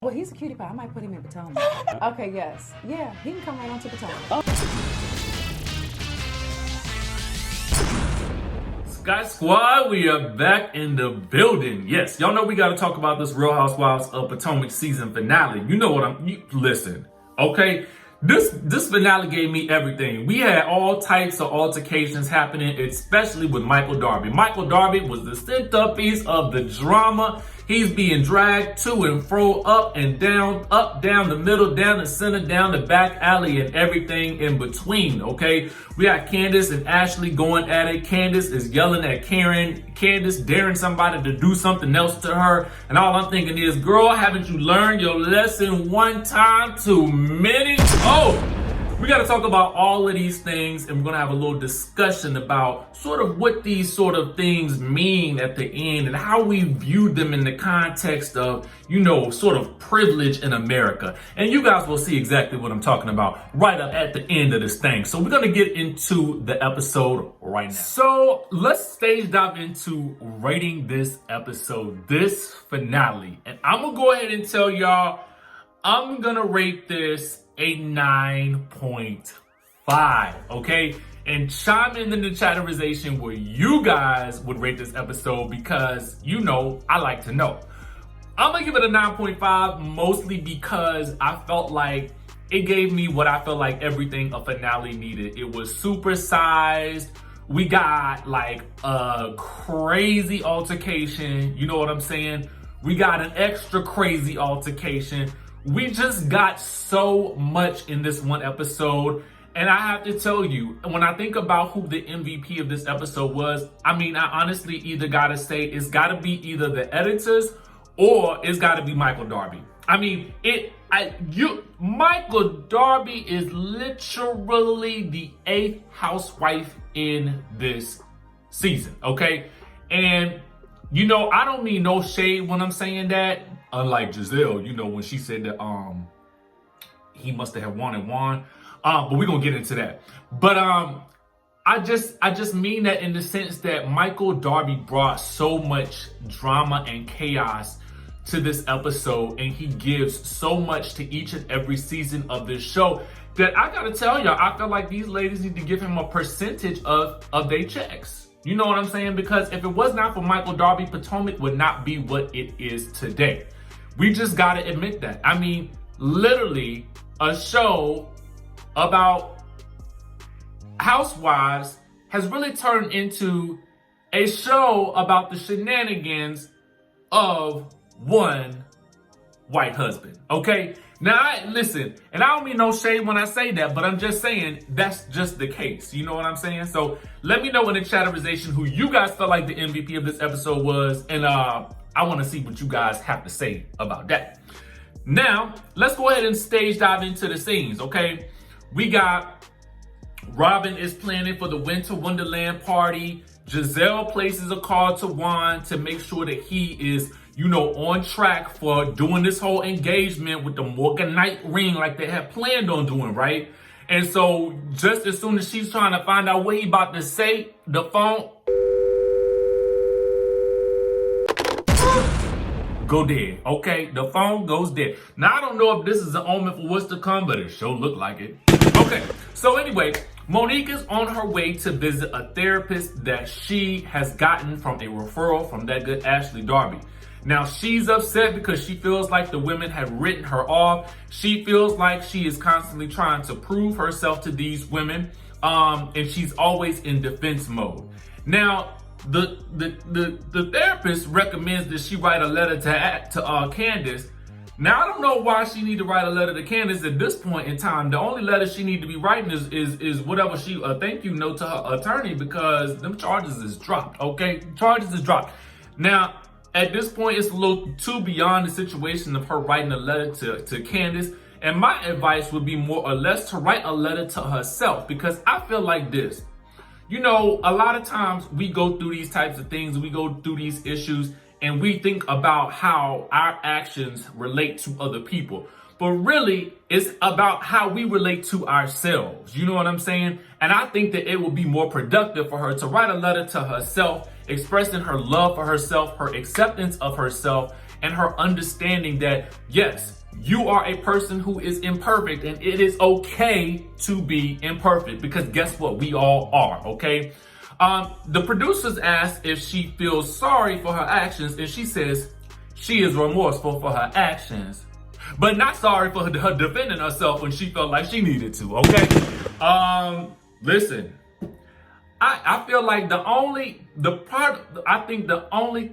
Well, he's a cutie pie. I might put him in Potomac. Okay, yes. Yeah, he can come right on to Potomac. Skye Squad, we are back in the building. Yes, y'all know we got to talk about this Real Housewives of Potomac season finale. You know what listen, okay? This finale gave me everything. We had all types of altercations happening, especially with Michael Darby. Michael Darby was the centerpiece of the drama. He's being dragged to and fro, up and down, up, down the middle, down the center, down the back alley, and everything in between, okay? We got Candiace and Ashley going at it. Candiace is yelling at Karen. Candiace daring somebody to do something else to her. And all I'm thinking is, girl, haven't you learned your lesson one time too many? Oh! We got to talk about all of these things, and we're going to have a little discussion about sort of what these sort of things mean at the end and how we view them in the context of, you know, sort of privilege in America. And you guys will see exactly what I'm talking about right up at the end of this thing. So we're going to get into the episode right now. So let's stage dive into rating this episode, this finale. And I'm going to go ahead and tell y'all, I'm going to rate this a 9.5, okay? And chime in the chatterization where you guys would rate this episode, because, you know, I like to know. I'm gonna give it a 9.5, mostly because I felt like it gave me what I felt like everything a finale needed. It was supersized. We got like a crazy altercation, you know what I'm saying? We got an extra crazy altercation. We just got so much in this one episode. And I have to tell you, when I think about who the MVP of this episode was, I mean, I honestly either gotta say it's gotta be either the editors or it's gotta be Michael Darby. I mean, Michael Darby is literally the 8th housewife in this season, okay? And, you know, I don't mean no shade when I'm saying that. Unlike Gizelle, you know, when she said that he must have won and won. But we're gonna get into that. But I just mean that in the sense that Michael Darby brought so much drama and chaos to this episode, and he gives so much to each and every season of this show that I gotta tell y'all, I feel like these ladies need to give him a percentage of their checks. You know what I'm saying? Because if it was not for Michael Darby, Potomac would not be what it is today. We just gotta admit that. I mean, literally, a show about housewives has really turned into a show about the shenanigans of one white husband, okay? Now, listen, and I don't mean no shade when I say that, but I'm just saying that's just the case. You know what I'm saying? So let me know in the chatterization who you guys felt like the MVP of this episode was, and I want to see what you guys have to say about that. Now, let's go ahead and stage dive into the scenes, okay? We got Robyn is planning for the Winter Wonderland party. Gizelle places a call to Juan to make sure that he is, you know, on track for doing this whole engagement with the Morganite ring like they had planned on doing, right? And so just as soon as she's trying to find out what he about to say, the phone go dead, okay? The phone goes dead. Now, I don't know if this is an omen for what's to come, but it sure looked like it. Okay, so anyway, Monique is on her way to visit a therapist that she has gotten from a referral from that good Ashley Darby. Now, she's upset because she feels like the women have written her off. She feels like she is constantly trying to prove herself to these women, and she's always in defense mode. Now, the therapist recommends that she write a letter to Candiace. Now, I don't know why she need to write a letter to Candiace at this point in time. The only letter she need to be writing is whatever a thank you note to her attorney, because them charges is dropped, okay? Charges is dropped. Now, at this point, it's a little too beyond the situation of her writing a letter to Candiace. And my advice would be more or less to write a letter to herself, because I feel like this. You know, a lot of times we go through these types of things, we go through these issues, and we think about how our actions relate to other people. But really, it's about how we relate to ourselves. You know what I'm saying? And I think that it would be more productive for her to write a letter to herself, expressing her love for herself, her acceptance of herself, and her understanding that, yes, you are a person who is imperfect and it is okay to be imperfect because guess what? We all are, okay? The producers asked if she feels sorry for her actions, and she says she is remorseful for her actions, but not sorry for her defending herself when she felt like she needed to, okay? Listen, I feel like the only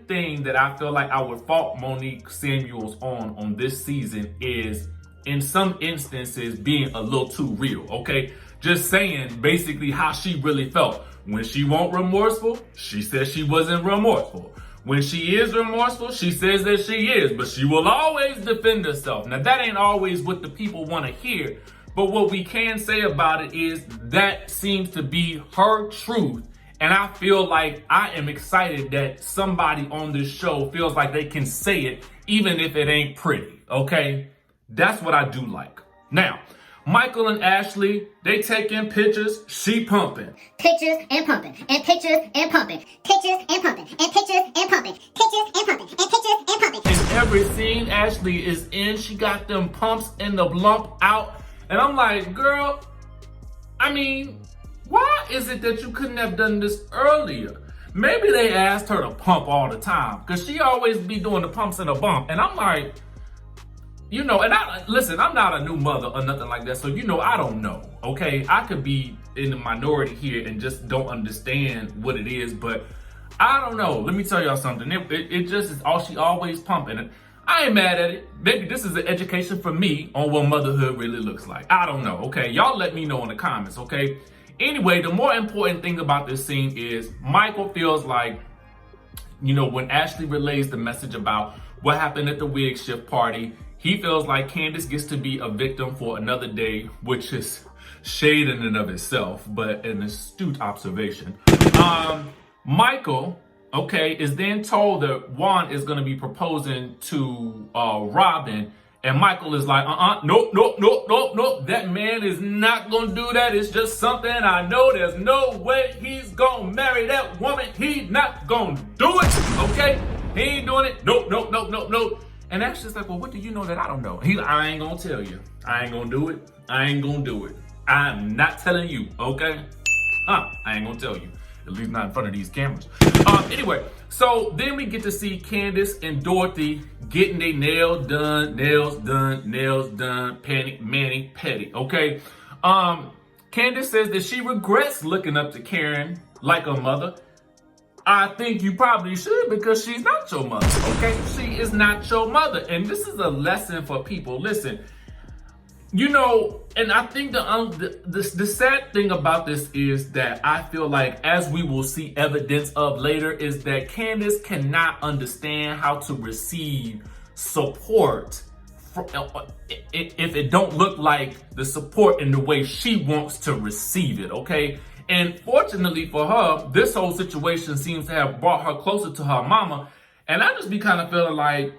thing that I feel like I would fault Monique Samuels on this season is, in some instances, being a little too real, okay? Just saying basically how she really felt. When she won't remorseful, she says she wasn't remorseful. When she is remorseful, she says that she is, but she will always defend herself. Now, that ain't always what the people want to hear, but what we can say about it is that seems to be her truth. And I feel like I am excited that somebody on this show feels like they can say it, even if it ain't pretty, okay? That's what I do like. Now, Michael and Ashley, they taking pictures, she pumping. Pictures and pumping, and pictures and pumping, pictures and pumping, and pictures and pumping, pictures and pumping, and pictures and pumping. In every scene Ashley is in, she got them pumps and the lump out. And I'm like, girl, I mean, why is it that you couldn't have done this earlier? Maybe they asked her to pump all the time, because she always be doing the pumps and the bump. And I'm like, you know, and listen, I'm not a new mother or nothing like that, so you know, I don't know, okay? I could be in the minority here and just don't understand what it is, but I don't know. Let me tell y'all something. It just is all she always pumping. And I ain't mad at it. Maybe this is an education for me on what motherhood really looks like. I don't know, okay? Y'all let me know in the comments, okay? Anyway, the more important thing about this scene is Michael feels like, you know, when Ashley relays the message about what happened at the wig shift party, he feels like Candiace gets to be a victim for another day, which is shade in and of itself, but an astute observation. Michael, okay, is then told that Juan is going to be proposing to Robyn, and Michael is like, nope. That man is not going to do that. It's just something I know. There's no way he's going to marry that woman. He's not going to do it, okay? He ain't doing it. Nope. And Ashley's like, well, what do you know that I don't know? He's like, I ain't gonna tell you. I ain't gonna do it. I ain't gonna do it. I'm not telling you, okay? I ain't gonna tell you. At least not in front of these cameras. Anyway, so then we get to see Candiace and Dorothy getting their nails done, mani petty, okay? Candiace says that she regrets looking up to Karen like a mother. I think you probably should, because she's not your mother, okay? She is not your mother. And this is a lesson for people. Listen, you know, and I think the sad thing about this is that I feel like, as we will see evidence of later, is that Candiace cannot understand how to receive support if it don't look like the support in the way she wants to receive it, okay? And fortunately for her, this whole situation seems to have brought her closer to her mama. And I just be kind of feeling like,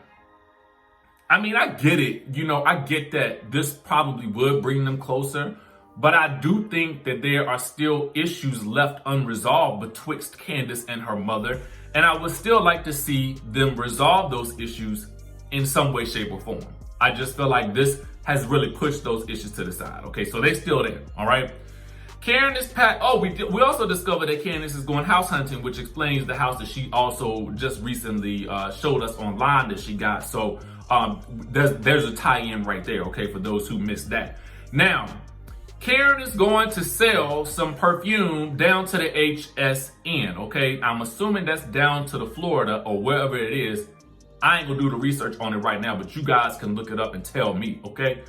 I mean, I get it. You know, I get that this probably would bring them closer. But I do think that there are still issues left unresolved betwixt Candiace and her mother. And I would still like to see them resolve those issues in some way, shape, or form. I just feel like this has really pushed those issues to the side. Okay, so they're still there, all right? Karen is we also discovered that Candiace is going house hunting, which explains the house that she also just recently showed us online that she got. So there's a tie-in right there, okay, for those who missed that. Now, Karen is going to sell some perfume down to the HSN, okay? I'm assuming that's down to the Florida or wherever it is. I ain't gonna do the research on it right now, but you guys can look it up and tell me, okay?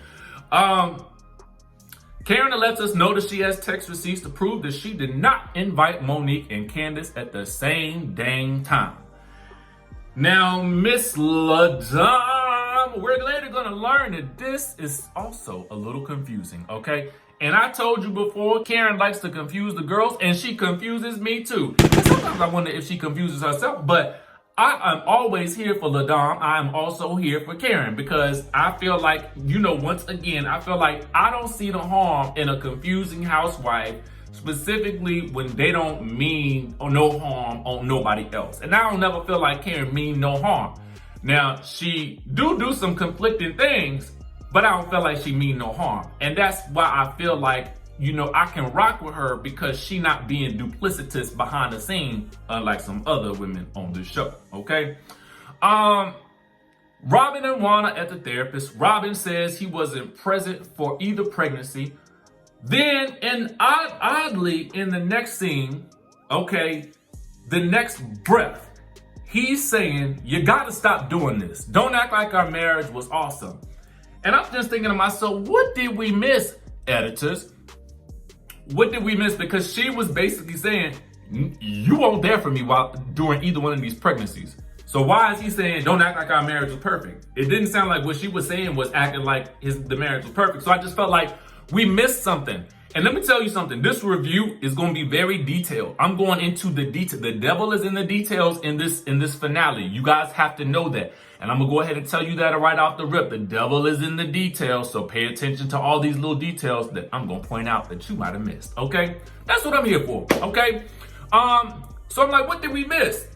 Karen lets us know that she has text receipts to prove that she did not invite Monique and Candiace at the same dang time. Now, Miss LaDame, we're later gonna learn that this is also a little confusing, okay? And I told you before, Karen likes to confuse the girls, and she confuses me too. And sometimes I wonder if she confuses herself, but I am always here for LaDame. I am also here for Karen, because I feel like, you know, once again, I feel like I don't see the harm in a confusing housewife, specifically when they don't mean no harm on nobody else. And I don't never feel like Karen mean no harm. Now, she do some conflicting things, but I don't feel like she mean no harm. And that's why I feel like, you know, I can rock with her because she not being duplicitous behind the scene, unlike some other women on this show, okay? Robyn and Juana at the therapist. Robyn says he wasn't present for either pregnancy. Then, and oddly, in the next scene, okay, the next breath, he's saying, you gotta stop doing this. Don't act like our marriage was awesome. And I'm just thinking to myself, what did we miss, editors? What did we miss? Because she was basically saying, you weren't there for me while during either one of these pregnancies. So why is he saying, don't act like our marriage was perfect? It didn't sound like what she was saying was acting like the marriage was perfect. So I just felt like we missed something. And let me tell you something. This review is going to be very detailed. I'm going into the detail. The devil is in the details in this finale. You guys have to know that. And I'm going to go ahead and tell you that right off the rip. The devil is in the details. So pay attention to all these little details that I'm going to point out that you might have missed. Okay? That's what I'm here for. Okay? So I'm like, what did we miss?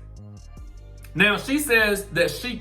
Now, he says that she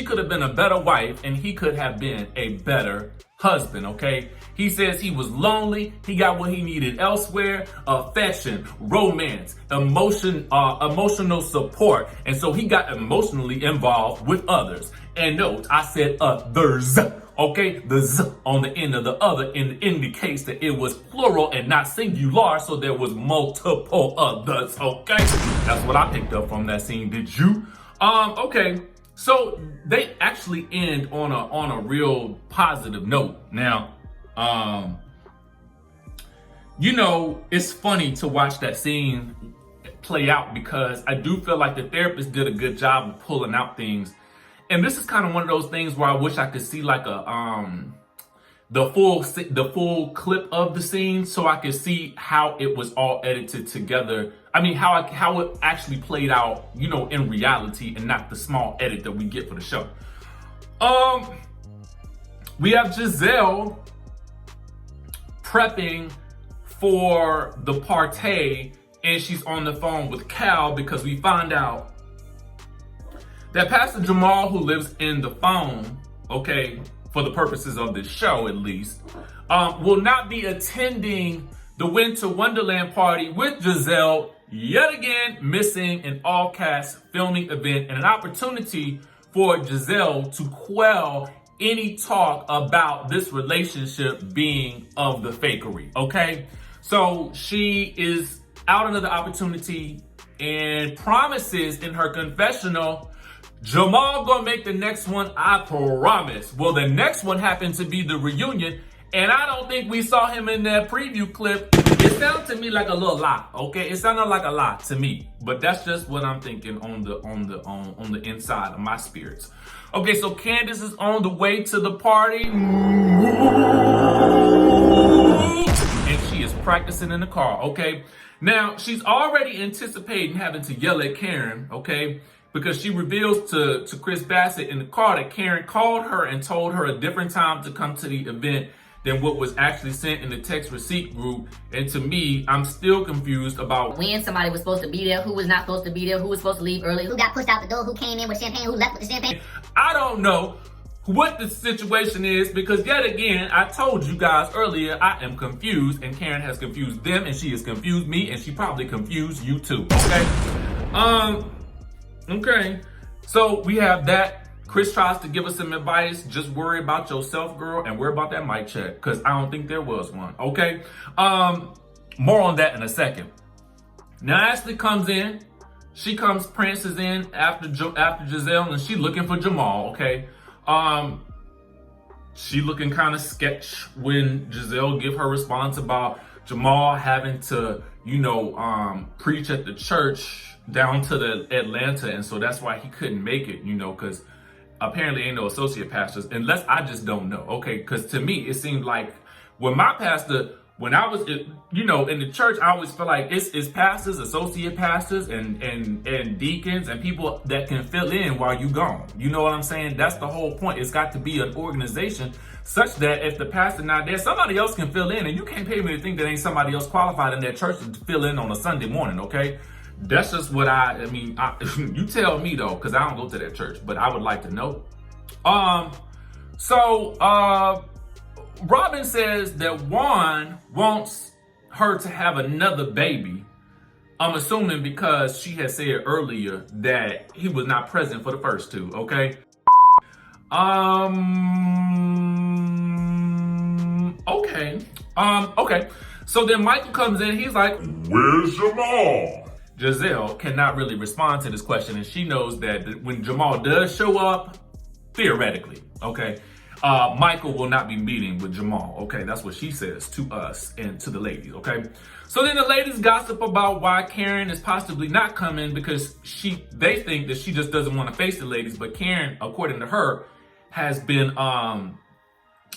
could have been a better wife and he could have been a better husband, okay? He says he was lonely, he got what he needed elsewhere, affection, romance, emotional support, and so he got emotionally involved with others. And note, I said others, okay? The z on the end of the other indicates that it was plural and not singular, so there was multiple others, okay? That's what I picked up from that scene, did you? Okay. So they actually end on a real positive note. Now, you know, it's funny to watch that scene play out because I do feel like the therapist did a good job of pulling out things. And this is kind of one of those things where I wish I could see like the full clip of the scene so I could see how it was all edited together. I mean, how it actually played out, you know, in reality and not the small edit that we get for the show. We have Gizelle prepping for the party and she's on the phone with Cal because we find out that Pastor Jamal, who lives in the phone, okay, for the purposes of this show at least, will not be attending the Winter Wonderland party with Gizelle, yet again missing an all-cast filming event and an opportunity for Gizelle to quell any talk about this relationship being of the fakery, okay? So she is out another opportunity and promises in her confessional, Jamal gonna make the next one, I promise. Well, the next one happened to be the reunion, and I don't think we saw him in that preview clip. It sounded to me like a little lot, okay? It sounded like a lot to me, but that's just what I'm thinking on the inside of my spirits. Okay, so Candiace is on the way to the party, and she is practicing in the car, okay? Now, she's already anticipating having to yell at Karen, okay? Because she reveals to Chris Bassett in the car that Karen called her and told her a different time to come to the event than what was actually sent in the text receipt group. And to me, I'm still confused about when somebody was supposed to be there, who was not supposed to be there, who was supposed to leave early, Who got pushed out the door, who came in with champagne, who left with the champagne. I don't know what the situation is because yet again, I told you guys earlier, I am confused and Karen has confused them and she has confused me and she probably confused you too, okay? Okay, so we have that. Kris tries to give us some advice. Just worry about yourself, girl, and worry about that mic check, because I don't think there was one, okay? More on that in a second. Now, Ashley comes in. She prances in after Gizelle, and she looking for Jamal, okay? She looking kind of sketch when Gizelle give her response about Jamal having to, you know, preach at the church down to the Atlanta, and so that's why he couldn't make it, you know, because apparently ain't no associate pastors, unless I just don't know, okay? Because to me, it seemed like when my pastor, when I was, you know, in the church, I always feel like it's pastors, associate pastors, and deacons, and people that can fill in while you gone. You know what I'm saying? That's the whole point. It's got to be an organization such that if the pastor not there, somebody else can fill in, and you can't pay me to think that ain't somebody else qualified in their church to fill in on a Sunday morning, okay? That's just what you tell me though, because I don't go to that church, but I would like to know. Robyn says that Juan wants her to have another baby. I'm assuming because she had said earlier that he was not present for the first two, okay? Okay. So then Michael comes in, he's like, "Where's Jamal?" Gizelle cannot really respond to this question, and she knows that when Jamal does show up, theoretically, okay, Michael will not be meeting with Jamal, okay? That's what she says to us and to the ladies, okay? So then the ladies gossip about why Karen is possibly not coming because they think that she just doesn't want to face the ladies, but Karen, according to her, has been,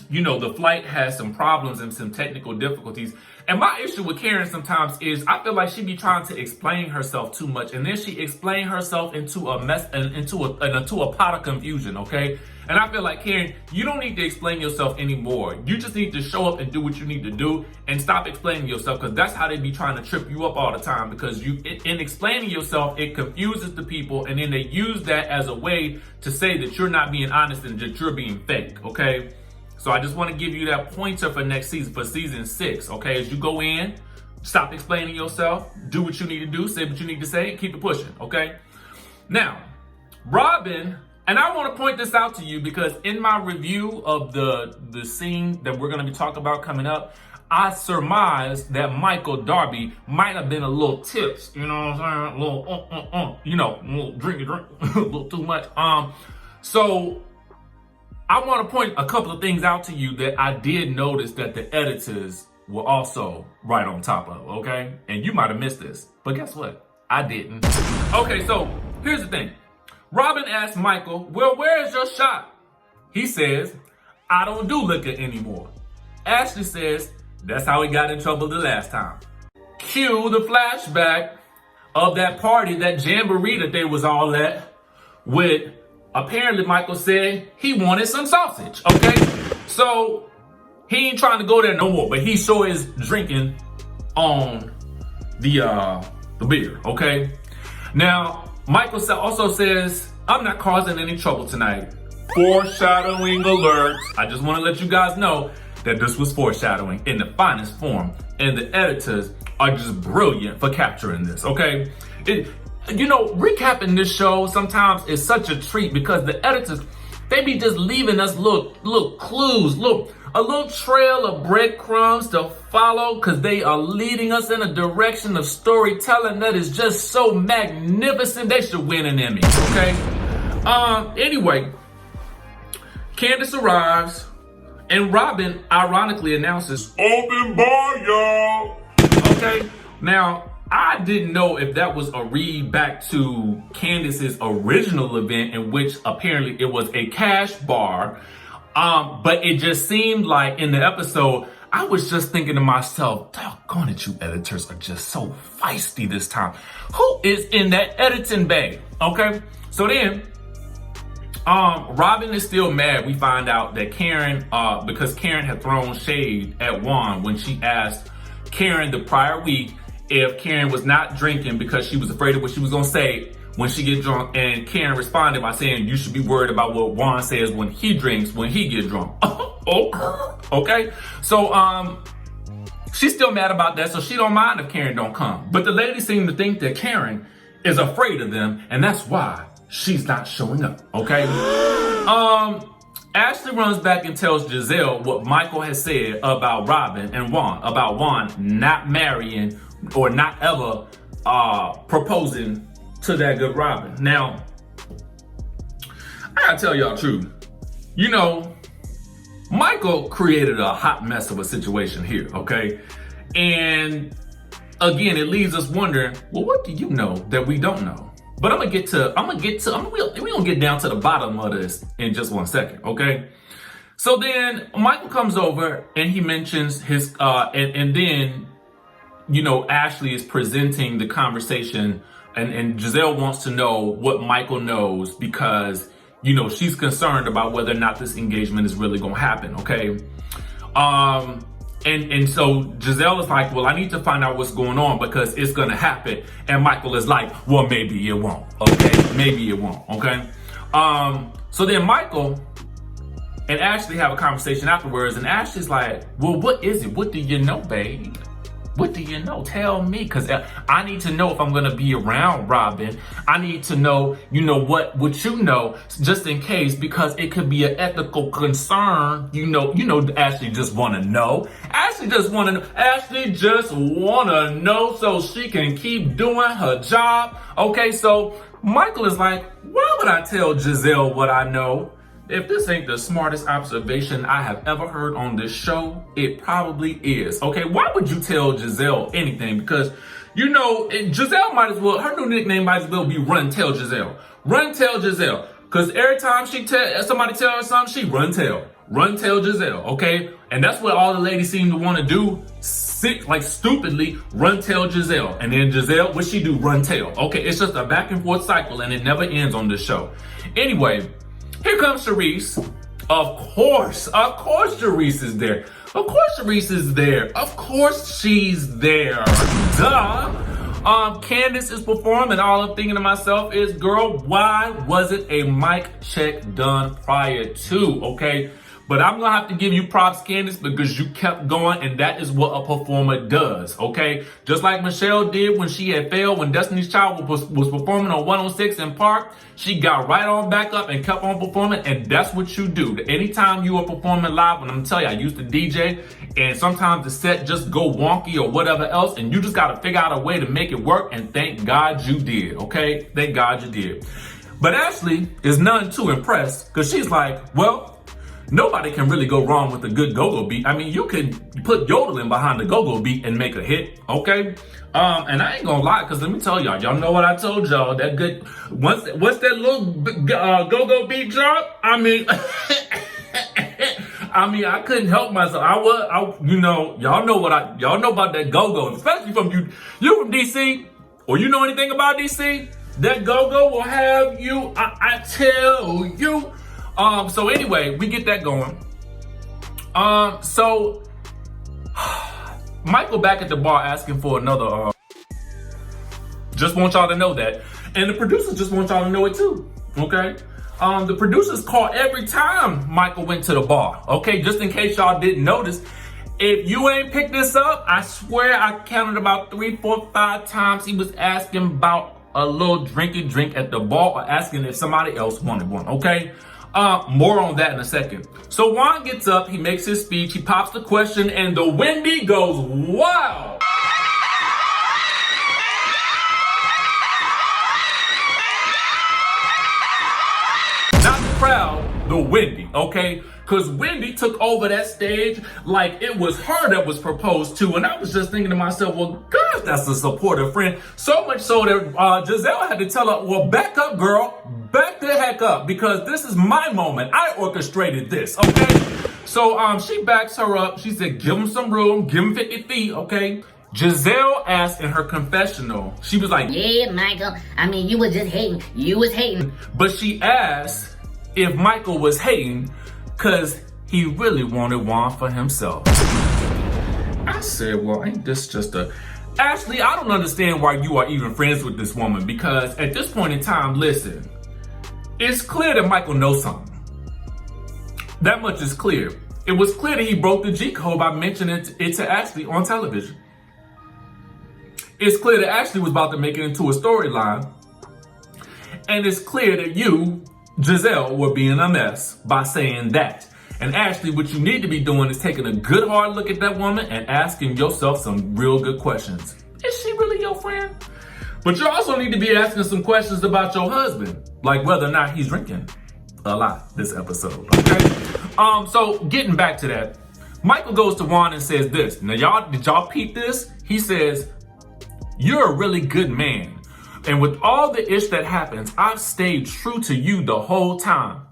the flight has some problems and some technical difficulties. And my issue with Karen sometimes is I feel like she be trying to explain herself too much, and then she explain herself into a mess and into a pot of confusion, okay? And I feel like, Karen, you don't need to explain yourself anymore. You just need to show up and do what you need to do and stop explaining yourself, because that's how they be trying to trip you up all the time, because in explaining yourself, it confuses the people, and then they use that as a way to say that you're not being honest and that you're being fake, okay? So I just want to give you that pointer for next season, for season 6, okay? As you go in, stop explaining yourself, do what you need to do, say what you need to say, and keep it pushing, okay? Now, Robyn, and I want to point this out to you because in my review of the scene that we're going to be talking about coming up, I surmised that Michael Darby might have been a little tips, you know what I'm saying? A little, a little drink, a little too much. So I want to point a couple of things out to you that I did notice that the editors were also right on top of, okay? And you might have missed this, but guess what? I didn't. Okay, so here's the thing. Robyn asked Michael, "Well, where is your shot?" He says, "I don't do liquor anymore." Ashley says, "That's how he got in trouble the last time." Cue the flashback of that party, that jamboree that they was all at, with apparently Michael said he wanted some sausage, okay? So he ain't trying to go there no more, but he sure is drinking on the beer, okay? Now, Michael also says, "I'm not causing any trouble tonight." Foreshadowing alert. I just want to let you guys know that this was foreshadowing in the finest form, and the editors are just brilliant for capturing this, okay? Recapping this show sometimes is such a treat because the editors, they be just leaving us little clues, a little trail of breadcrumbs to follow, because they are leading us in a direction of storytelling that is just so magnificent. They should win an Emmy, okay? Anyway, Candiace arrives, and Robyn ironically announces, "Open bar, y'all." Okay, now, I didn't know if that was a read back to Candiace's original event, in which apparently it was a cash bar. But it just seemed like in the episode, I was just thinking to myself, doggone it, you editors are just so feisty this time. Who is in that editing bay? Okay, so then Robyn is still mad. We find out that Karen, because Karen had thrown shade at Juan when she asked Karen the prior week if Karen was not drinking because she was afraid of what she was gonna say when she get drunk, and Karen responded by saying, "You should be worried about what Juan says when he drinks, when he gets drunk." Okay, so she's still mad about that, so she don't mind if Karen don't come. But the ladies seem to think that Karen is afraid of them, and that's why she's not showing up, okay? Ashley runs back and tells Gizelle what Michael has said about Robyn and Juan, about Juan not marrying or not ever proposing to that good Robyn. Now, I gotta tell y'all the truth. Michael created a hot mess of a situation here, okay? And again, it leaves us wondering, well, what do you know that we don't know? But we're gonna get down to the bottom of this in just one second, okay? So then Michael comes over and he mentions his, and then, Ashley is presenting the conversation, and Gizelle wants to know what Michael knows because, she's concerned about whether or not this engagement is really gonna happen, okay? And so Gizelle is like, well, I need to find out what's going on because it's going to happen. And Michael is like, well, maybe it won't. Okay, maybe it won't. Okay. So then Michael and Ashley have a conversation afterwards, and Ashley's like, well, what is it? What do you know, babe? What do you know? Tell me, because I need to know if I'm going to be around Robyn. I need to know, what you know, just in case, because it could be an ethical concern. Ashley just want to know. Ashley just want to know so she can keep doing her job. Okay, so Michael is like, why would I tell Gizelle what I know? If this ain't the smartest observation I have ever heard on this show, it probably is. Okay, why would you tell Gizelle anything? Because, Gizelle might as well, her new nickname might as well be Run Tell Gizelle. Run Tell Gizelle. Because every time somebody tell her something, she run tell. Run Tell Gizelle, okay? And that's what all the ladies seem to want to do. Stupidly run tell Gizelle. And then Gizelle, what she do? Run tell. Okay, it's just a back and forth cycle and it never ends on this show. Anyway, here comes Charisse. Of course Charisse is there. Of course Charisse is there. Of course she's there. Duh. Candiace is performing. All I'm thinking to myself is, girl, why wasn't a mic check done prior to? Okay. But I'm going to have to give you props, Candiace, because you kept going, and that is what a performer does, okay? Just like Michelle did when she had failed, when Destiny's Child was performing on 106 in Park, she got right on back up and kept on performing, and that's what you do. Anytime you are performing live, and I'm telling you, I used to DJ, and sometimes the set just go wonky or whatever else, and you just got to figure out a way to make it work, and thank God you did, okay? Thank God you did. But Ashley is none too impressed, because she's like, well, nobody can really go wrong with a good go-go beat. I mean, you could put yodeling behind the go-go beat and make a hit, okay? And I ain't gonna lie, because let me tell y'all know what I told y'all, that good, once that little go-go beat drop, I mean, I couldn't help myself. Y'all know y'all know about that go-go, especially from you from DC, or you know anything about DC, that go-go will have you, I tell you. So anyway, we get that going. So Michael back at the bar asking for another, just want y'all to know that. And the producers just want y'all to know it too, okay? The producers call every time Michael went to the bar, okay? Just in case y'all didn't notice. If you ain't picked this up, I swear I counted about 3, 4, 5 times he was asking about a little drinky drink at the bar or asking if somebody else wanted one, okay? More on that in a second. So Juan gets up, he makes his speech, he pops the question, and the Wendy goes, wow. Not the crowd, the Wendy, okay? Because Wendy took over that stage like it was her that was proposed to. And I was just thinking to myself, well, gosh, that's a supportive friend. So much so that Gizelle had to tell her, well, back up, girl. Back the heck up, because this is my moment. I orchestrated this, okay? So she backs her up. She said, give him some room. Give him 50 feet, okay? Gizelle asked in her confessional, she was like, yeah, Michael, I mean, you was just hating. You was hating. But she asked if Michael was hating because he really wanted Juan for himself. I said, well, ain't this just a... Ashley, I don't understand why you are even friends with this woman, because at this point in time, listen, it's clear that Michael knows something. That much is clear. It was clear that he broke the G code by mentioning it to Ashley on television. It's clear that Ashley was about to make it into a storyline. And it's clear that you, Gizelle, were being a mess by saying that. And Ashley, what you need to be doing is taking a good hard look at that woman and asking yourself some real good questions. Is she really your friend? But you also need to be asking some questions about your husband, like whether or not he's drinking a lot this episode, okay? So getting back to that, Michael goes to Juan and says this. Now, did y'all peep this? He says, you're a really good man. And with all the ish that happens, I've stayed true to you the whole time.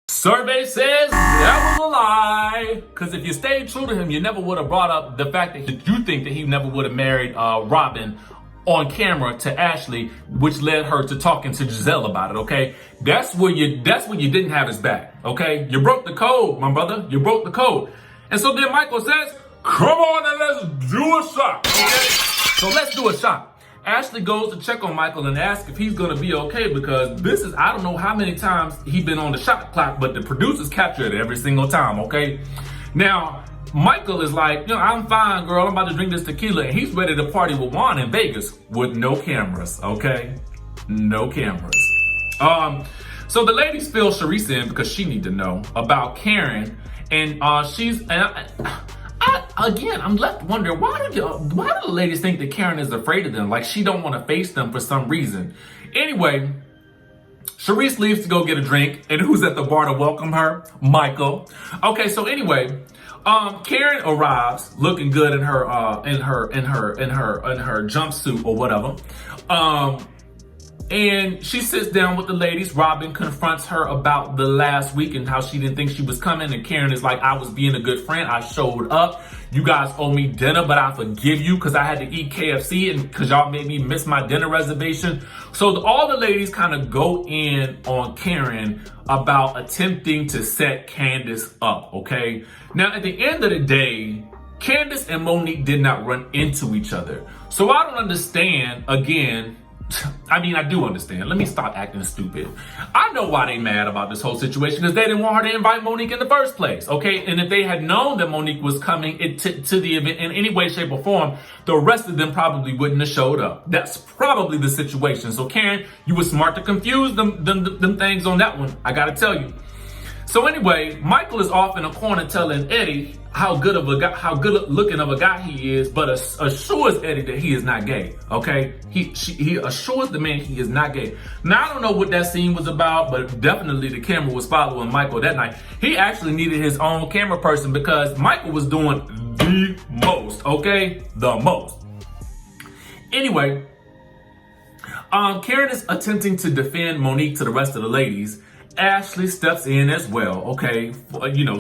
Survey says that was a lie. Because if you stayed true to him, you never would have brought up the fact that you think that he never would have married Robyn on camera to Ashley, which led her to talking to Gizelle about it, okay? That's where you didn't have his back, okay? You broke the code, my brother. You broke the code. And so then Michael says, come on and let's do a shot, okay? So let's do a shot. Ashley goes to check on Michael and asks if he's gonna be okay because this is, I don't know how many times he's been on the shot clock, but the producers capture it every single time, okay? Now, Michael is like, I'm fine, girl. I'm about to drink this tequila. And he's ready to party with Juan in Vegas with no cameras, okay? No cameras. So the ladies fill Charisse in because she need to know about Karen. And I'm left wondering, why do the ladies think that Karen is afraid of them? Like she don't want to face them for some reason. Anyway, Charisse leaves to go get a drink. And who's at the bar to welcome her? Michael. Okay, so anyway, Karen arrives looking good in her jumpsuit or whatever. And she sits down with the ladies. Robyn confronts her about the last week and how she didn't think she was coming. And Karen is like, I was being a good friend. I showed up. You guys owe me dinner, but I forgive you because I had to eat KFC and because y'all made me miss my dinner reservation. So all the ladies kind of go in on Karen about attempting to set Candiace up, okay? Now, at the end of the day, Candiace and Monique did not run into each other. So I don't understand, again, I mean, I do understand. Let me stop acting stupid. I know why they mad about this whole situation because they didn't want her to invite Monique in the first place, okay? And if they had known that Monique was coming to the event in any way, shape, or form, the rest of them probably wouldn't have showed up. That's probably the situation. So Karen, you were smart to confuse them things on that one. I gotta tell you. So anyway, Michael is off in a corner telling Eddie how good looking of a guy he is, but assures Eddie that he is not gay. Okay, he assures the man he is not gay. Now I don't know what that scene was about, but definitely the camera was following Michael that night. He actually needed his own camera person because Michael was doing the most. Okay, the most. Anyway, Karen is attempting to defend Monique to the rest of the ladies. Ashley steps in as well, okay?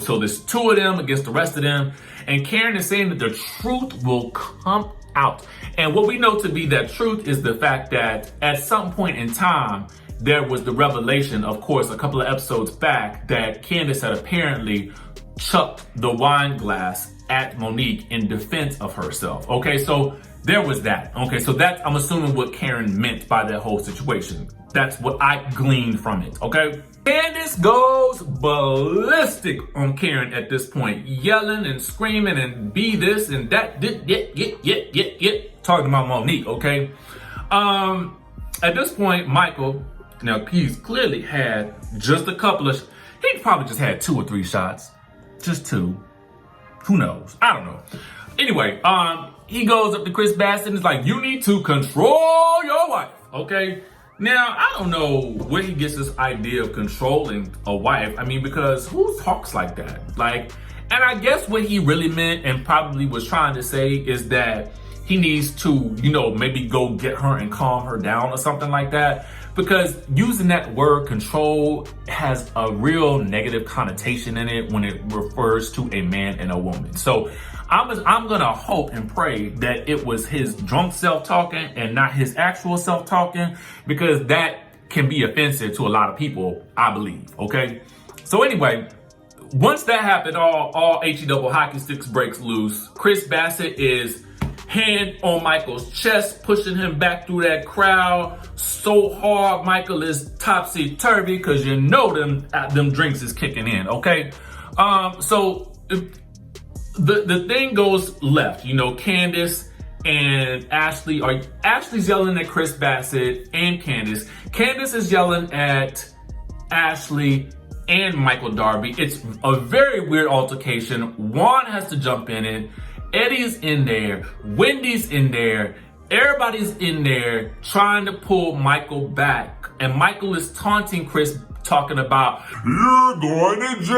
So there's two of them against the rest of them. And Karen is saying that the truth will come out. And what we know to be that truth is the fact that at some point in time, there was the revelation, of course, a couple of episodes back, that Candiace had apparently chucked the wine glass at Monique in defense of herself. Okay, so there was that. Okay, so that's, I'm assuming, what Karen meant by that whole situation. That's what I gleaned from it, okay? Candiace goes ballistic on Karen at this point, yelling and screaming and be this and that, talking about Monique, okay? At this point, Michael, now he's clearly had just a couple of, he probably just had 2 or 3 shots, just 2. Who knows? I don't know. Anyway, he goes up to Chris Bassett and is like, you need to control your wife, okay? Now, I don't know where he gets this idea of controlling a wife. I mean, because who talks like that? Like, and I guess what he really meant and probably was trying to say is that he needs to, maybe go get her and calm her down or something like that. Because using that word control has a real negative connotation in it when it refers to a man and a woman. So I'm gonna hope and pray that it was his drunk self-talking and not his actual self-talking, because that can be offensive to a lot of people, I believe, okay? So anyway, once that happened, all HE double hockey sticks breaks loose. Chris Bassett is hand on Michael's chest, pushing him back through that crowd so hard Michael is topsy-turvy because them drinks is kicking in, okay? So the thing goes left, Candiace and Ashley's yelling at Chris Bassett and Candiace. Candiace is yelling at Ashley and Michael Darby. It's a very weird altercation. Juan has to jump in it. Eddie's in there. Wendy's in there. Everybody's in there trying to pull Michael back. And Michael is taunting Chris, talking about, you're going to jail.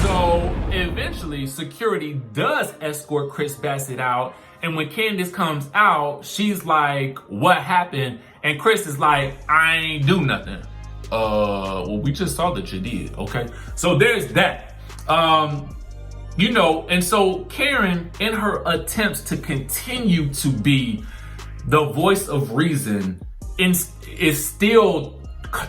So eventually security does escort Chris Bassett out. And when Candiace comes out, she's like, what happened? And Chris is like, I ain't do nothing. Well, we just saw that you did, okay? So there's that. And so Karen, in her attempts to continue to be the voice of reason, is still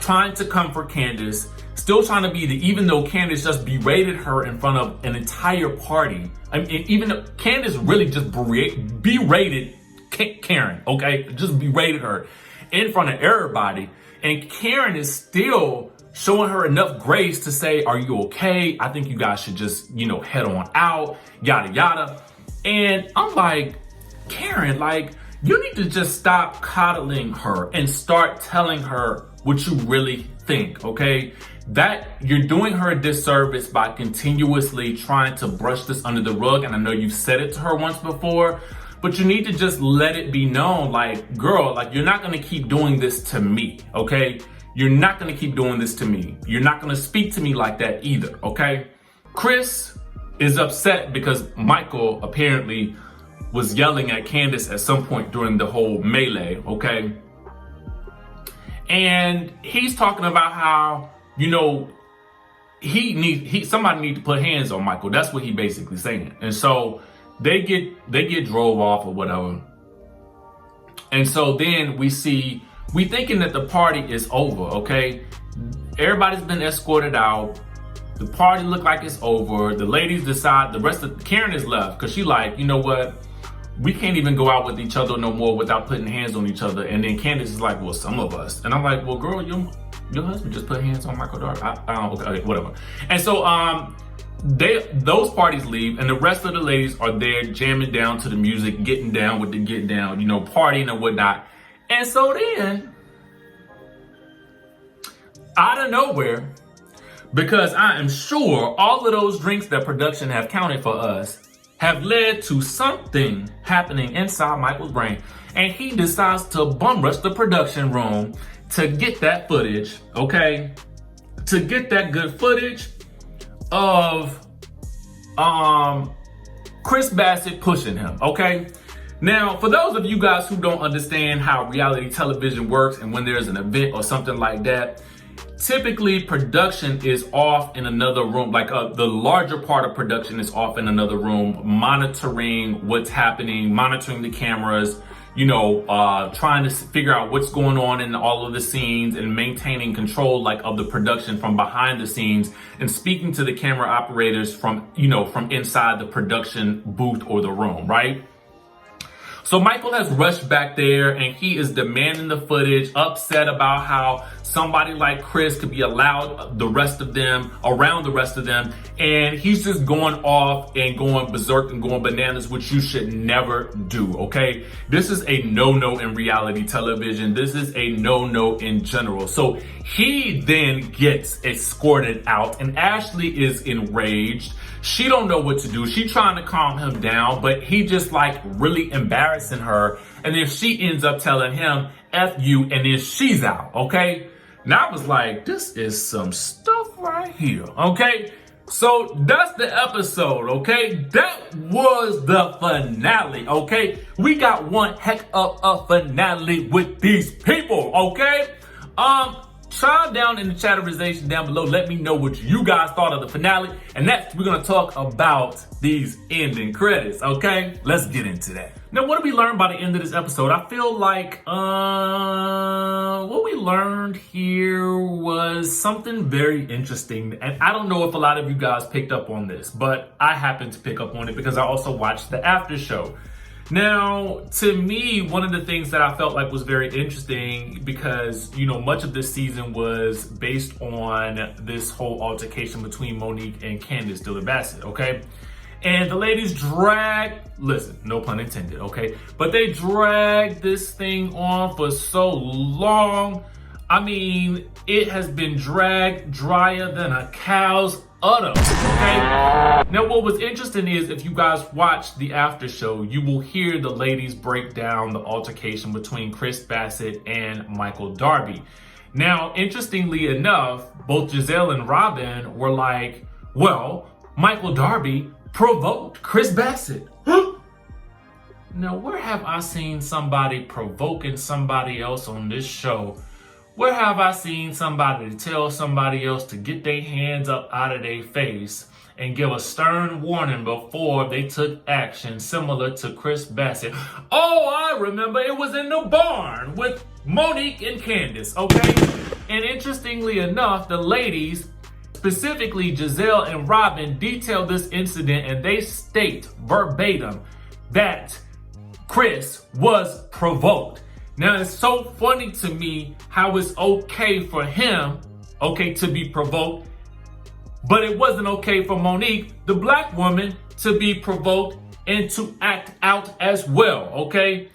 trying to comfort Candiace, still trying to be even though Candiace just berated her in front of an entire party. I mean, even though Candiace really just berated Karen, okay? Just berated her in front of everybody. And Karen is still showing her enough grace to say, are you okay? I think you guys should just, head on out, yada, yada. And I'm like, Karen, like, you need to just stop coddling her and start telling her what you really think, okay? That you're doing her a disservice by continuously trying to brush this under the rug. And I know you've said it to her once before, but you need to just let it be known, like, girl, like, you're not gonna keep doing this to me, okay? You're not gonna keep doing this to me. You're not gonna speak to me like that either, okay? Kris is upset because Michael apparently was yelling at Candiace at some point during the whole melee, okay? And he's talking about how, somebody need to put hands on Michael. That's what he basically saying. And so they get drove off or whatever. And so then we thinking that the party is over, okay? Everybody's been escorted out. The party look like it's over. The ladies decide, Karen is left because she like, you know what? We can't even go out with each other no more without putting hands on each other. And then Candiace is like, well, some of us. And I'm like, well, girl, your husband just put hands on Michael Darby. Okay, whatever. And so those parties leave, and the rest of the ladies are there jamming down to the music, getting down with the get down, partying and whatnot. And so then, out of nowhere, because I am sure all of those drinks that production have counted for us have led to something happening inside Michael's brain, and he decides to bum rush the production room to get that footage, okay? To get that good footage of Chris Bassett pushing him, okay? Now, for those of you guys who don't understand how reality television works and when there's an event or something like that, typically production is off in another room, like the larger part of production is off in another room, monitoring what's happening, monitoring the cameras, trying to figure out what's going on in all of the scenes and maintaining control of the production from behind the scenes and speaking to the camera operators from inside the production booth or the room, right? So Michael has rushed back there and he is demanding the footage, upset about how somebody like Kris could be allowed around the rest of them. And he's just going off and going berserk and going bananas, which you should never do, okay? This is a no-no in reality television. This is a no-no in general. So he then gets escorted out and Ashley is enraged. She don't know what to do. She trying to calm him down, but he just really embarrassing her. And then she ends up telling him, F you, and then she's out, okay? Now I was like, this is some stuff right here, okay? So that's the episode, okay? That was the finale, okay? We got one heck of a finale with these people, okay? Chime down in the chatterization down below. Let me know what you guys thought of the finale. And next, we're going to talk about these ending credits, okay? Let's get into that. Now, what did we learn by the end of this episode? I feel like what we learned here was something very interesting. And I don't know if a lot of you guys picked up on this, but I happened to pick up on it because I also watched the after show. Now, to me, one of the things that I felt like was very interesting because, much of this season was based on this whole altercation between Monique and Candiace Dillard, okay? And the ladies listen, no pun intended, okay? But they dragged this thing on for so long. I mean, it has been dragged drier than a cow's udder, okay? Now, what was interesting is if you guys watch the after show, you will hear the ladies break down the altercation between Chris Bassett and Michael Darby. Now, interestingly enough, both Gizelle and Robyn were like, well, Michael Darby provoked Chris Bassett. Now, where have I seen somebody provoking somebody else on this show? Where have I seen somebody tell somebody else to get their hands up out of their face and give a stern warning before they took action similar to Chris Bassett? Oh, I remember it was in the barn with Monique and Candiace, okay? And interestingly enough, the ladies Specifically, Gizelle and Robyn detail this incident, and they state verbatim that Kris was provoked. Now, it's so funny to me how it's okay for him, to be provoked, but it wasn't okay for Monique, the black woman, to be provoked and to act out as well, okay?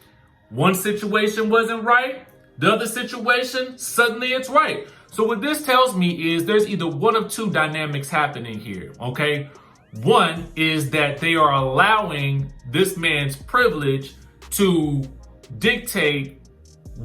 One situation wasn't right, the other situation, suddenly it's right. So what this tells me is there's either one of two dynamics happening here, okay? One is that they are allowing this man's privilege to dictate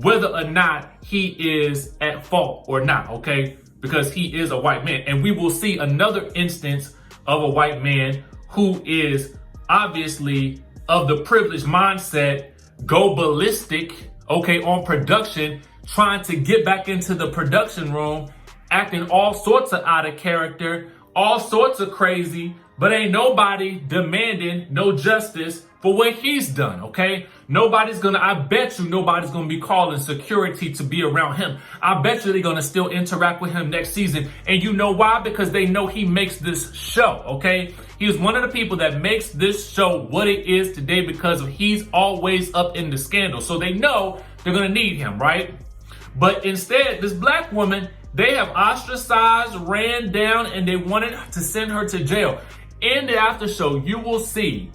whether or not he is at fault or not, okay? Because he is a white man. And we will see another instance of a white man who is obviously of the privileged mindset, go ballistic, on production, trying to get back into the production room, acting all sorts of out of character, all sorts of crazy, but ain't nobody demanding no justice for what he's done, okay? I bet you nobody's gonna be calling security to be around him. I bet you they're gonna still interact with him next season. And you know why? Because they know he makes this show, okay? He is one of the people that makes this show what it is today because he's always up in the scandal. So they know they're gonna need him, right? But instead, this black woman, they have ostracized, ran down, and they wanted to send her to jail. In the after show, you will see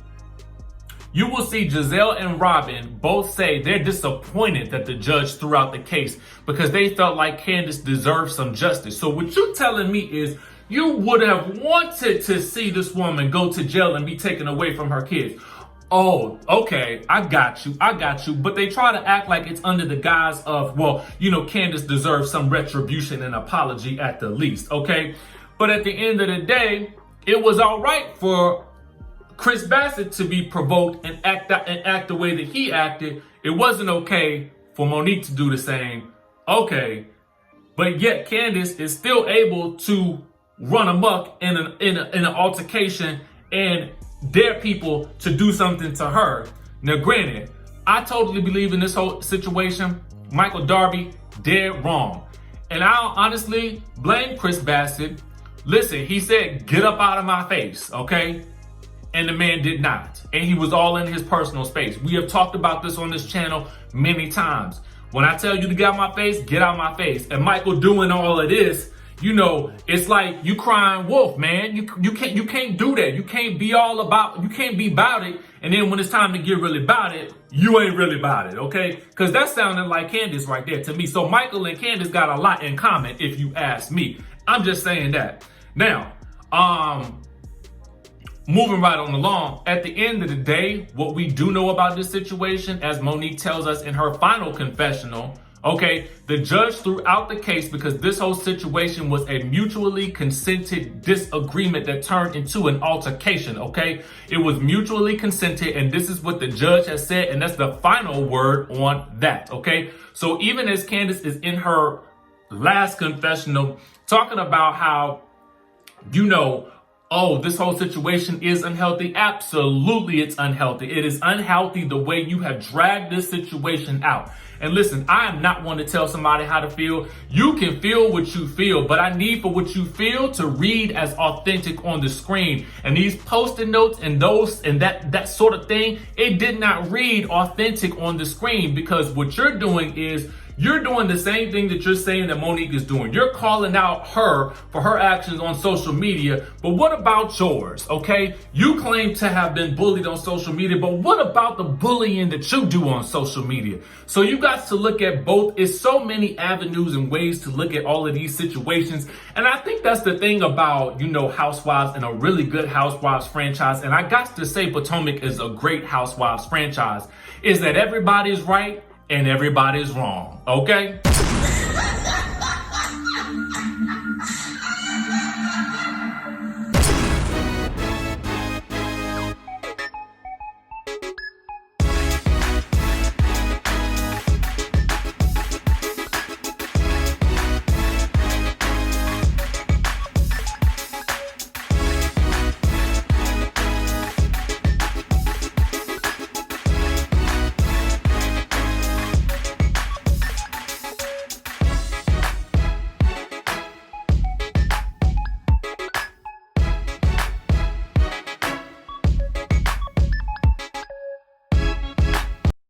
Gizelle and Robyn both say they're disappointed that the judge threw out the case because they felt like Candiace deserved some justice. So what you're telling me is you would have wanted to see this woman go to jail and be taken away from her kids. Oh, okay, I got you. But they try to act like it's under the guise of, Candiace deserves some retribution and apology at the least, okay? But at the end of the day, it was all right for Kris Bassett to be provoked and act the way that he acted. It wasn't okay for Monique to do the same. Okay, but yet Candiace is still able to run amok in an altercation and dare people to do something to her. Now, granted, I totally believe in this whole situation. Michael Darby, dead wrong. And I honestly blame Kris Bassett. Listen, he said, get up out of my face, okay? And the man did not. And he was all in his personal space. We have talked about this on this channel many times. When I tell you to get out my face, get out my face. And Michael doing all of this, it's like you crying wolf, man. You can't do that. You can't be about it. And then when it's time to get really about it, you ain't really about it, okay? Because that sounded like Candiace right there to me. So Michael and Candiace got a lot in common, if you ask me. I'm just saying that. Now, moving right on along, at the end of the day, what we do know about this situation, as Monique tells us in her final confessional, okay, the judge threw out the case because this whole situation was a mutually consented disagreement that turned into an altercation, okay? It was mutually consented, and this is what the judge has said, and that's the final word on that, okay? So even as Candiace is in her last confessional, talking about how, this whole situation is unhealthy. Absolutely, it's unhealthy. It is unhealthy the way you have dragged this situation out. And listen, I am not one to tell somebody how to feel. You can feel what you feel, but I need for what you feel to read as authentic on the screen. And these Post-it notes and that sort of thing, it did not read authentic on the screen, because what you're doing is you're doing the same thing that you're saying that Monique is doing. You're calling out her for her actions on social media. But what about yours, okay? You claim to have been bullied on social media, but what about the bullying that you do on social media? So you got to look at both. It's so many avenues and ways to look at all of these situations. And I think that's the thing about, Housewives and a really good Housewives franchise. And I got to say Potomac is a great Housewives franchise, is that everybody's right and everybody's wrong, okay?